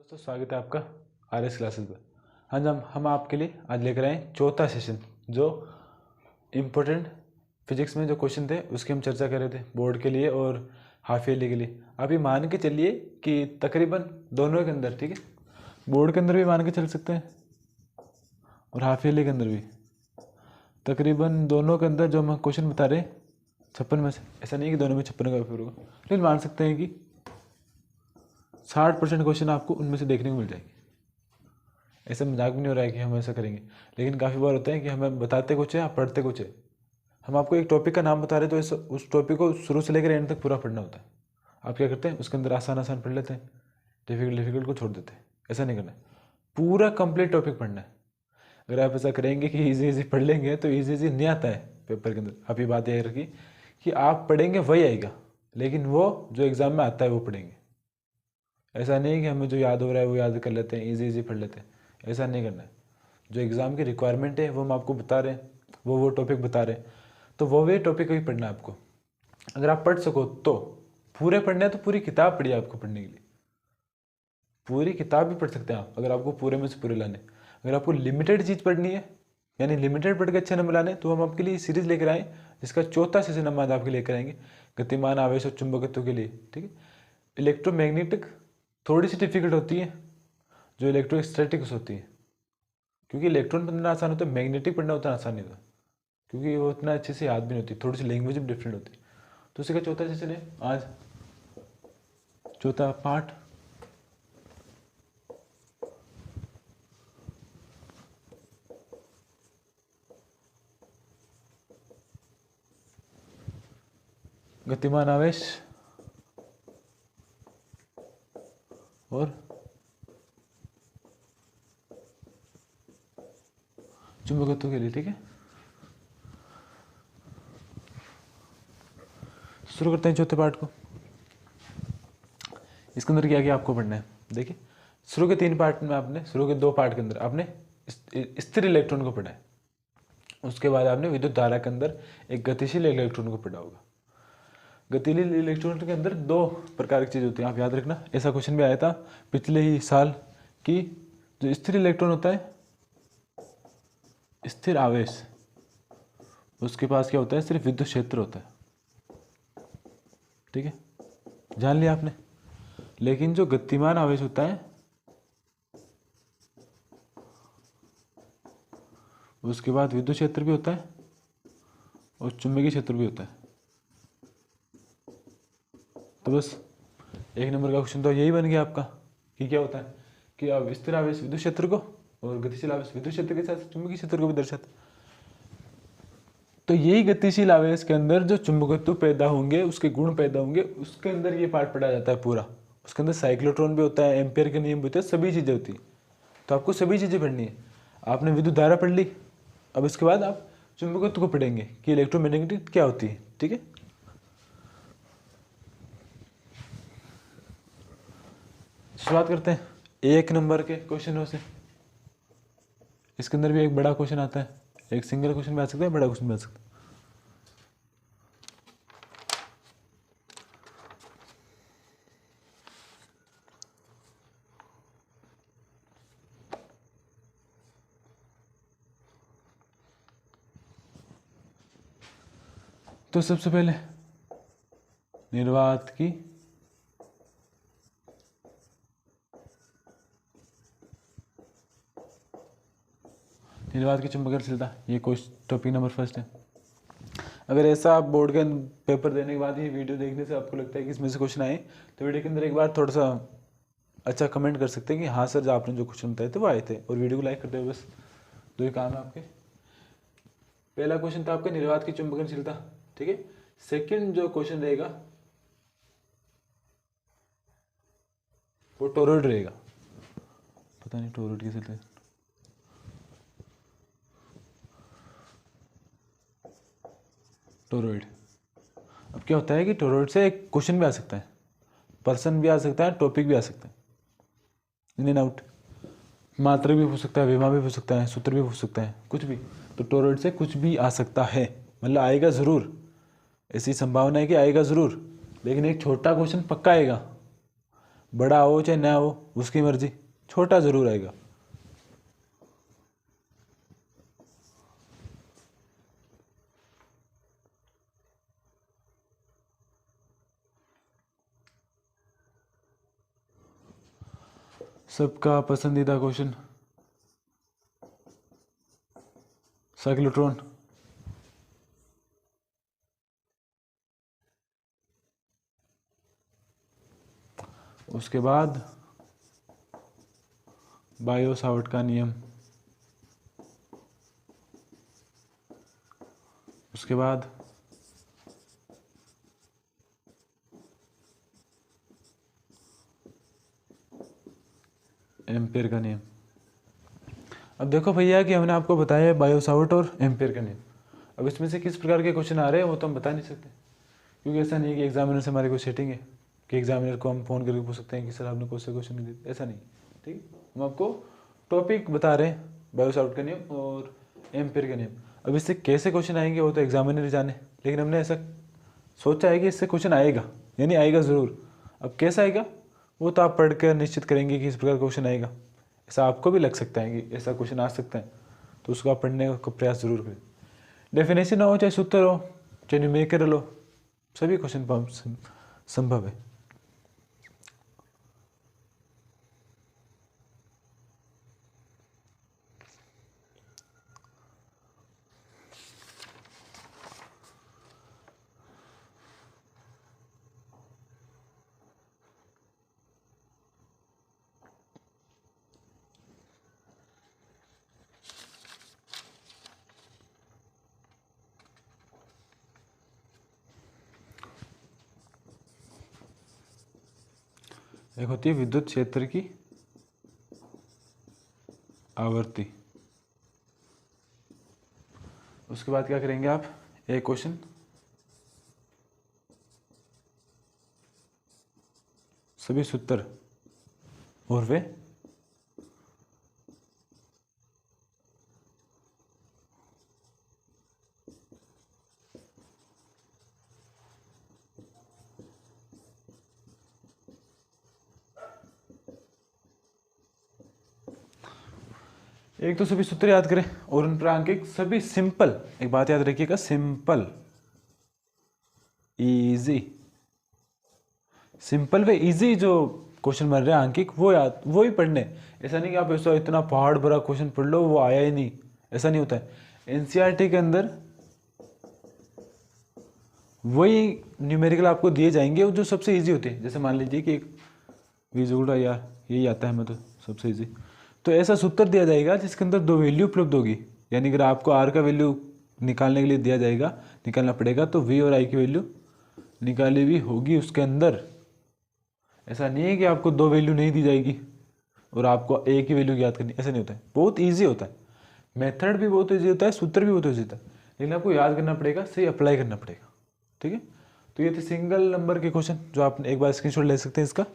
दोस्तों स्वागत है आपका आर एस क्लासेस पर। आज हम आपके लिए आज लेकर आए चौथा सेशन, जो इम्पोर्टेंट फिजिक्स में जो क्वेश्चन थे उसकी हम चर्चा कर रहे थे बोर्ड के लिए और हाफ ईयरली के लिए। आप ये मान के चलिए कि तकरीबन दोनों के अंदर, ठीक है, बोर्ड के अंदर भी मान के चल सकते हैं और हाफ ईयरली के अंदर भी, तकरीबन दोनों के अंदर जो हम क्वेश्चन बता रहे हैं 56 में से, ऐसा नहीं है कि दोनों में 56 का पेपर होगा, लेकिन मान सकते हैं कि 60% क्वेश्चन आपको उनमें से देखने को मिल जाएगी। ऐसा मजाक भी नहीं हो रहा है कि हम ऐसा करेंगे, लेकिन काफ़ी बार होता है कि हमें बताते कुछ है, आप पढ़ते कुछ है। हम आपको एक टॉपिक का नाम बता रहे हैं तो उस टॉपिक को शुरू से लेकर एंड तक पूरा पढ़ना होता है। आप क्या करते हैं, उसके अंदर आसान आसान पढ़ लेते हैं, डिफिकल्ट को छोड़ देते हैं। ऐसा नहीं करना है, पूरा कंप्लीट टॉपिक पढ़ना है। अगर आप ऐसा करेंगे कि इजी पढ़ लेंगे तो इजी नहीं आता है पेपर के अंदर। आप ये बात याद रखिए कि आप पढ़ेंगे वही आएगा, लेकिन वो जो एग्ज़ाम में आता है वो पढ़ेंगे। ऐसा नहीं है कि हमें जो याद हो रहा है वो याद कर लेते हैं, इजी पढ़ लेते हैं। ऐसा नहीं करना है। जो एग्ज़ाम की रिक्वायरमेंट है वो हम आपको बता रहे हैं, वो टॉपिक बता रहे हैं, तो वो टॉपिक ही पढ़ना है आपको। अगर आप पढ़ सको तो पूरे पढ़ने हैं, तो पूरी किताब पढ़िए आपको पढ़ने के लिए। पूरी किताब भी पढ़ सकते हैं आप, अगर आपको पूरे में से पूरे लाने। अगर आपको लिमिटेड चीज़ पढ़नी है, यानी लिमिटेड पढ़ के अच्छे नंबर लाने, तो हम आपके लिए सीरीज़ लेकर आए, जिसका चौथा सेशन हम आज आपके लेकर आएंगे, गतिमान आवेश और चुंबकत्व के लिए। ठीक है, इलेक्ट्रोमैग्नेटिक थोड़ी सी डिफिकल्ट होती है, जो इलेक्ट्रोस्टैटिक्स होती है, क्योंकि इलेक्ट्रॉन पढ़ना आसान होता है, मैग्नेटिक पढ़ना उतना आसान नहीं होता, क्योंकि वो उतना अच्छे से याद भी नहीं होती, थोड़ी सी लैंग्वेज भी डिफरेंट होती है। तो उसी का चौथा सेशन है आज, चौथा पार्ट। गतिमान आवेश और चुंबकत्व के लिए। ठीक है, शुरू करते हैं चौथे पार्ट को। इसके अंदर क्या क्या आपको पढ़ना है, देखिए। शुरू के 3 पार्ट में आपने, शुरू के 2 पार्ट के अंदर आपने स्थिर इलेक्ट्रॉन को पढ़ा है। उसके बाद आपने विद्युत धारा के अंदर एक गतिशील इलेक्ट्रॉन को पढ़ा होगा। गतिशील इलेक्ट्रॉन के अंदर 2 प्रकार की चीज़ होती है, आप याद रखना। ऐसा क्वेश्चन भी आया था पिछले ही साल कि जो स्थिर इलेक्ट्रॉन होता है, स्थिर आवेश, उसके पास क्या होता है, सिर्फ विद्युत क्षेत्र होता है। ठीक है, जान लिया आपने। लेकिन जो गतिमान आवेश होता है, उसके बाद विद्युत क्षेत्र भी होता है और चुंबकीय क्षेत्र भी होता है। तो बस 1 नंबर का क्वेश्चन तो यही बन गया आपका कि क्या होता है कि अब स्थिर आवेश विद्युत क्षेत्र को और गतिशील आवेश विद्युत क्षेत्र के साथ चुंबकीय क्षेत्र को भी दर्शाता है। तो यही गतिशील आवेश के अंदर जो चुंबकत्व पैदा होंगे, उसके गुण पैदा होंगे, उसके अंदर ये पार्ट पढ़ा जाता है पूरा। उसके अंदर साइक्लोट्रॉन भी होता है, एम्पियर के नियम भी होते हैं, सभी चीज़ें होती हैं। तो आपको सभी चीज़ें पढ़नी है। आपने विद्युत धारा पढ़ ली, अब इसके बाद आप चुंबकत्व को पढ़ेंगे कि इलेक्ट्रोमैग्नेटिक क्या होती है। ठीक है, शुरुआत करते हैं 1 नंबर के क्वेश्चनों से। इसके अंदर भी एक बड़ा क्वेश्चन आता है, एक सिंगल क्वेश्चन भी आ सकता है, बड़ा क्वेश्चन भी आ सकता है। तो सबसे पहले निर्वात की चुंबकशीलता, ये टॉपिक नंबर 1 है। अगर ऐसा आप बोर्ड के पेपर देने के बाद ही वीडियो देखने से आपको लगता है कि इसमें से क्वेश्चन आए, तो वीडियो के अंदर एक बार थोड़ा सा अच्छा कमेंट कर सकते हैं कि हाँ सर, जो आपने जो क्वेश्चन बताए थे वो आए थे, और वीडियो को लाइक करते हुए। बस 2 ही काम है आपके। पहला क्वेश्चन था आपका निर्वात की चुंबकशीलता। ठीक है, सेकंड जो क्वेश्चन रहेगा वो टोरॉइड रहेगा। पता नहीं टोरॉइड कैसे लगता है। टोरॉइड, अब क्या होता है कि टोरॉइड से एक क्वेश्चन भी आ सकता है, पर्सन भी आ सकता है, टॉपिक भी आ सकता है, इन एंड आउट। मात्रक भी हो सकता है, विमा भी हो सकता है, सूत्र भी हो सकता है, कुछ भी। तो टोरॉइड से कुछ भी आ सकता है, मतलब आएगा ज़रूर, ऐसी संभावना है कि आएगा ज़रूर, लेकिन एक छोटा क्वेश्चन पक्का आएगा, बड़ा हो चाहे ना हो उसकी मर्जी, छोटा जरूर आएगा। सबका पसंदीदा क्वेश्चन, साइक्लोट्रॉन। उसके बाद बायो सावर्ट का नियम। उसके बाद एम्पेयर का नियम। अब देखो भैया कि हमने आपको बताया है बायो सावर्ट और एम्पेयर का नियम। अब इसमें से किस प्रकार के क्वेश्चन आ रहे हैं वो तो हम बता नहीं सकते, क्योंकि ऐसा नहीं है कि एग्जामिनर से हमारी कोई सेटिंग है कि एग्जामिनर को हम फ़ोन करके पूछ सकते हैं कि सर आपने कौन से क्वेश्चन नहीं दिए, ऐसा नहीं। ठीक है, हम आपको टॉपिक बता रहे हैं, बायो सावर्ट का नियम और एम्पेयर का नियम। अब इससे कैसे क्वेश्चन आएंगे वो तो एग्जामिनर ही जाने, लेकिन हमने ऐसा सोचा है कि इससे क्वेश्चन आएगा, यानी आएगा ज़रूर। अब कैसा आएगा वो तो आप पढ़ कर निश्चित करेंगे कि इस प्रकार क्वेश्चन आएगा। ऐसा आपको भी लग सकता है कि ऐसा क्वेश्चन आ सकता है, तो उसको आप पढ़ने का प्रयास जरूर करें। डेफिनेशन हो चाहे सूत्र हो चाहे न्यूमेरिकल हो, सभी क्वेश्चन संभव है। एक होती है विद्युत क्षेत्र की आवर्ती। उसके बाद क्या करेंगे आप, एक क्वेश्चन सभी सूत्र और वे एक तो सभी सूत्र याद करें और उन पर अंकित सभी सिंपल, एक बात याद रखिएगा, simple easy, simple way easy जो क्वेश्चन बन रहे हैं अंकित वो याद वो ही पढ़ने। ऐसा नहीं कि आप ऐसा इतना पहाड़ भरा क्वेश्चन पढ़ लो वो आया ही नहीं, ऐसा नहीं होता है। एनसीईआरटी के अंदर वही न्यूमेरिकल आपको दिए जाएंगे जो सबसे इजी होते हैं। जैसे मान लीजिए कि एक वी जोड़ा यार यही आता है मैं तो सबसे इजी, तो ऐसा सूत्र दिया जाएगा जिसके अंदर दो वैल्यू उपलब्ध होगी। यानी अगर आपको आर का वैल्यू निकालने के लिए दिया जाएगा, निकालना पड़ेगा, तो वी और आई की वैल्यू निकाली हुई होगी उसके अंदर। ऐसा नहीं है कि आपको दो वैल्यू नहीं दी जाएगी और आपको एक ही वैल्यू याद करनी, ऐसा नहीं होता है। बहुत ईजी होता है, मेथड भी बहुत ईजी होता है, सूत्र भी बहुत ईजी होता है, लेकिन आपको याद करना पड़ेगा, सही अप्लाई करना पड़ेगा। ठीक है, तो ये थे सिंगल नंबर के क्वेश्चन जो आप एक बार स्क्रीनशॉट ले सकते हैं इसका।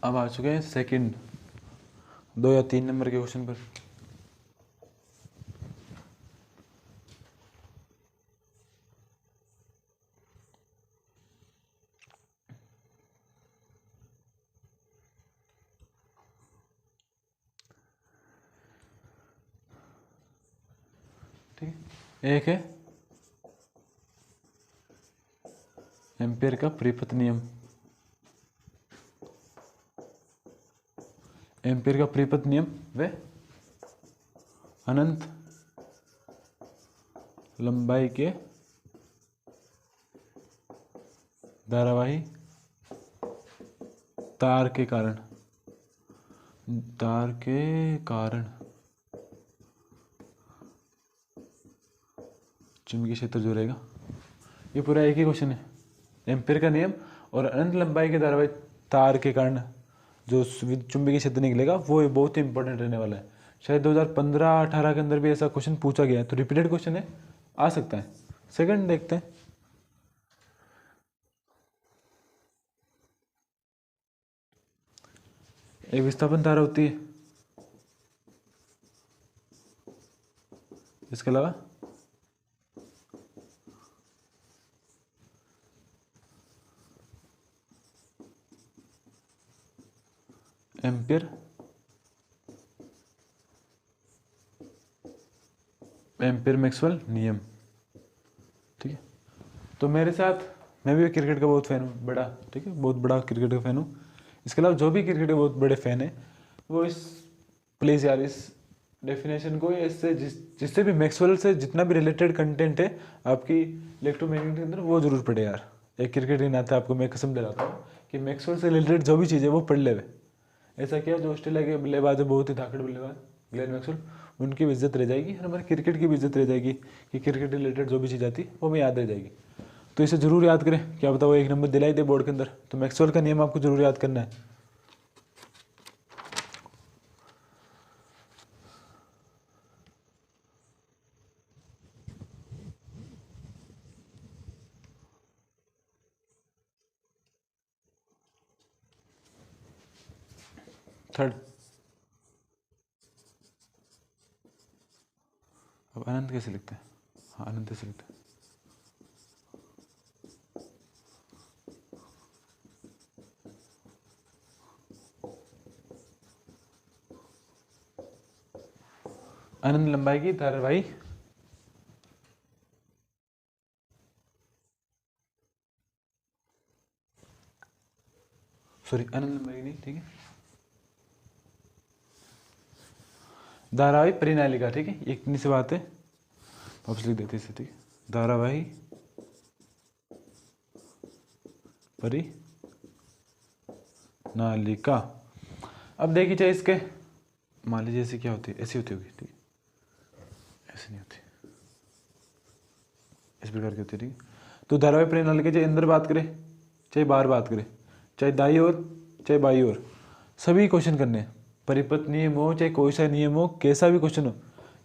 अब आ चुके हैं सेकंड 2 या 3 नंबर के क्वेश्चन पर। ठीक है, एक है एम्पेयर का परिपथ नियम। एम्पेयर का परिपथ नियम व अनंत लंबाई के धारावाही तार के कारण चुंबकीय क्षेत्र जो रहेगा, ये पूरा एक ही क्वेश्चन है। एम्पेयर का नियम और अनंत लंबाई के धारावाही तार के कारण जो चुंबकीय क्षेत्र निकलेगा वो बहुत ही इंपॉर्टेंट रहने वाला है। शायद 2015-18 के अंदर भी ऐसा क्वेश्चन पूछा गया है, तो रिपीटेड क्वेश्चन है, आ सकता है। सेकंड देखते हैं, एक विस्थापन धारा होती है, इसके अलावा एम्पियर मैक्सवेल नियम। ठीक है, तो मेरे साथ, मैं भी क्रिकेट का बहुत फैन हूँ बड़ा, ठीक है, बहुत बड़ा क्रिकेट का फैन हूँ। इसके अलावा जो भी क्रिकेट के बहुत बड़े फैन है वो इस प्लीज़ यार इस डेफिनेशन को, या इससे जिससे भी मैक्सवेल से जितना भी रिलेटेड कंटेंट है आपकी इलेक्ट्रोमैग्नेटिक के अंदर, वो जरूर पढ़े यार। एक क्रिकेट के नाते आपको मैं कसम दिलाता हूँ कि मैक्सवेल से रिलेटेड जो भी चीज़ है वो पढ़ ले। ऐसा क्या, जो ऑस्ट्रेलिया के बल्लेबाज है, बहुत ही धाकड़ बल्लेबाज ग्लेन मैक्सवेल, उनकी भी इज्जत रह जाएगी और हमारे क्रिकेट की भी इज्जत रह जाएगी कि क्रिकेट रिलेटेड जो भी चीज़ आती वो हमें याद रह जाएगी। तो इसे जरूर याद करें, क्या बताओ एक नंबर दिलाई दे बोर्ड के अंदर। तो मैक्सवेल का नियम आपको जरूर याद करना है। थर्ड, अब अनंत कैसे लिखते हैं? हाँ, अनंत कैसे लिखते हैं? अनंत लंबाई की धारावाही अनंत लंबाई नहीं, ठीक है, धारावाही परिनालिका। ठीक है, एक इतनी सी बात है, वापस लिख देते इसे। ठीक है, धारावाही परिनालिका। अब देखिए चाहे इसके, मान लीजिए ऐसी क्या होती है, ऐसी होती होगी, ठीक है, ऐसी नहीं होती, इस प्रकार की होती है। ठीक है, तो धारावाही परिनालिका चाहे अंदर बात करें चाहे बाहर बात करें, चाहे दाई ओर चाहे बाई ओर, सभी क्वेश्चन करने हैं। परिपथ नियम हो चाहे कोई सा नियम हो, कैसा भी क्वेश्चन हो,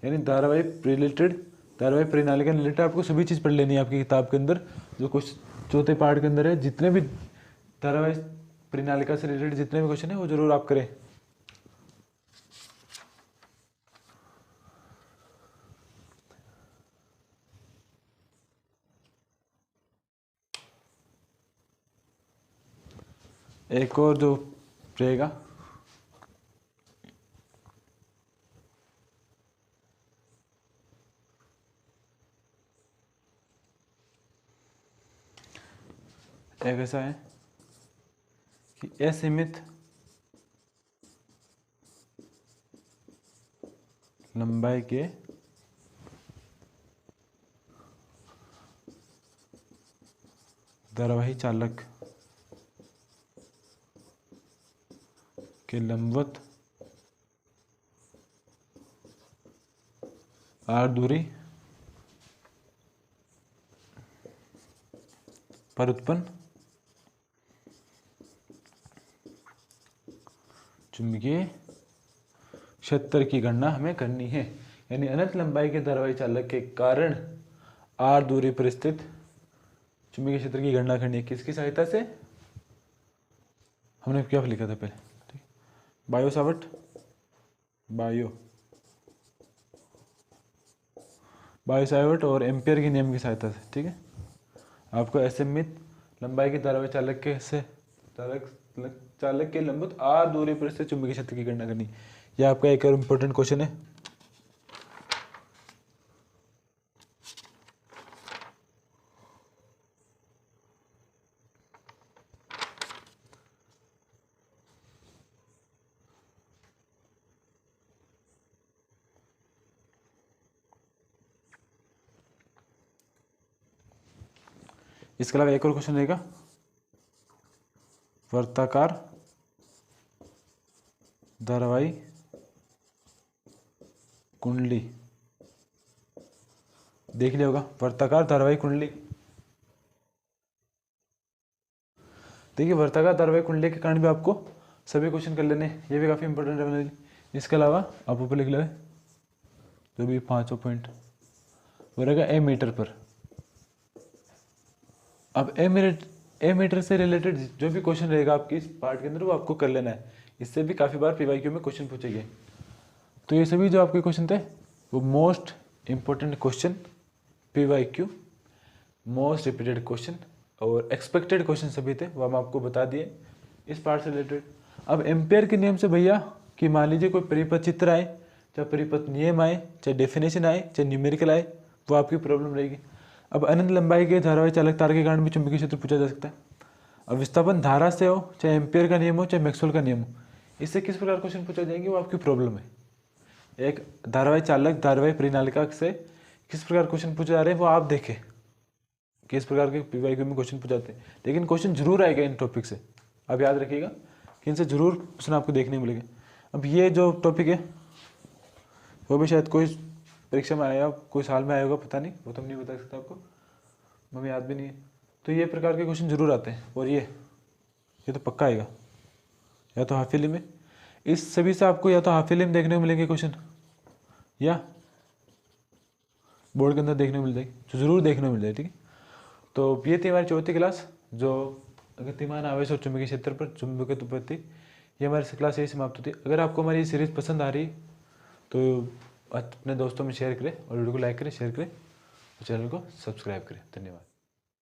यानी धारावाही रिलेटेड, धारावाही परिनालिका रिलेटेड आपको सभी चीज़ पढ़ लेनी है आपकी किताब के अंदर। जो कुछ चौथे पार्ट के अंदर है, जितने भी धारावाही परिनालिका से रिलेटेड जितने भी क्वेश्चन है वो जरूर आप करें। एक और जो रहेगा, एक ऐसा है कि असीमित लंबाई के धारावाही चालक के लंबवत आर दूरी पर उत्पन्न चुंबकीय क्षेत्र की गणना हमें करनी है। यानी अनंत लंबाई के धारावाही चालक के कारण आर दूरी पर स्थित चुंबकीय क्षेत्र की गणना करनी है। किसकी सहायता से? हमने क्या लिखा था पहले, ठीक, बायो सावर्ट, बायो सावर्ट और एम्पियर के नियम की सहायता से। ठीक है, आपको असीमित लंबाई के धारावाही चालक के से चालक के लंबवत आर दूरी पर स्थित चुंबकीय क्षेत्र की गणना करनी। यह आपका एक और इम्पोर्टेंट क्वेश्चन है। इसके अलावा एक और क्वेश्चन रहेगा, वर्ताकार धारावाही कुंडली। देख लिया होगा वर्ताकार धारावाही कुंडली। देखिए वर्ताकार धारावाही कुंडली के कारण भी आपको सभी क्वेश्चन कर लेने, ये भी काफी इंपॉर्टेंट है। इसके अलावा आप ऊपर लिख लो जो भी 5 पॉइंट, वो रहेगा ए मीटर पर। अब ए मीटर से रिलेटेड जो भी क्वेश्चन रहेगा आपकी इस पार्ट के अंदर वो आपको कर लेना है। इससे भी काफ़ी बार पीवाईक्यू में क्वेश्चन पूछे गए। तो ये सभी जो आपके क्वेश्चन थे वो most important question PYQ, most repeated question और एक्सपेक्टेड क्वेश्चन सभी थे, वो हम आपको बता दिए इस पार्ट से रिलेटेड। अब एम्पेयर के नियम से भैया कि मान लीजिए कोई परिपथ चित्र आए, चाहे परिपथ नियम आए, चाहे डेफिनेशन आए, चाहे न्यूमेरिकल आए, वो आपकी प्रॉब्लम रहेगी। अब अनंत लंबाई के धारावाही चालक तार के कारण भी चुंबकीय क्षेत्र पूछा जा सकता है। अब विस्थापन धारा से हो, चाहे एम्पेयर का नियम हो, चाहे मैक्सवेल का नियम हो, इससे किस प्रकार क्वेश्चन पूछा जाएंगे वो आपकी प्रॉब्लम है। एक धारावाही चालक धारावाही परिनालिका से किस प्रकार क्वेश्चन पूछे जा रहे हैं वो आप देखें, किस प्रकार के पीवाईक्यू में क्वेश्चन पूछाते हैं। लेकिन क्वेश्चन जरूर आएगा इन टॉपिक से, आप याद रखिएगा कि इनसे जरूर क्वेश्चन आपको देखने मिलेगा। अब ये जो टॉपिक है वो भी शायद कोई परीक्षा में आएगा, कोई साल में आएगा, पता नहीं, वो तो हम नहीं बता सकता आपको, हमें याद भी नहीं है। तो ये प्रकार के क्वेश्चन जरूर आते हैं और ये तो पक्का आएगा, या तो हाफ ईयरली में, इस सभी से आपको या तो हाफ ईयरली में देखने को मिलेंगे क्वेश्चन या बोर्ड के अंदर देखने को मिल जाएगी, तो जरूर देखने को मिल जाएगी। ठीक है, तो ये थी हमारी चौथी क्लास जो गतिमान आवेश और चुंबकीय क्षेत्र पर चुंबकीय उत्पत्ति, ये हमारी क्लास यही समाप्त होती है। अगर आपको हमारी सीरीज पसंद आ रही तो अपने दोस्तों में शेयर करें और वीडियो को लाइक करें, शेयर करें और चैनल को सब्सक्राइब करें। धन्यवाद।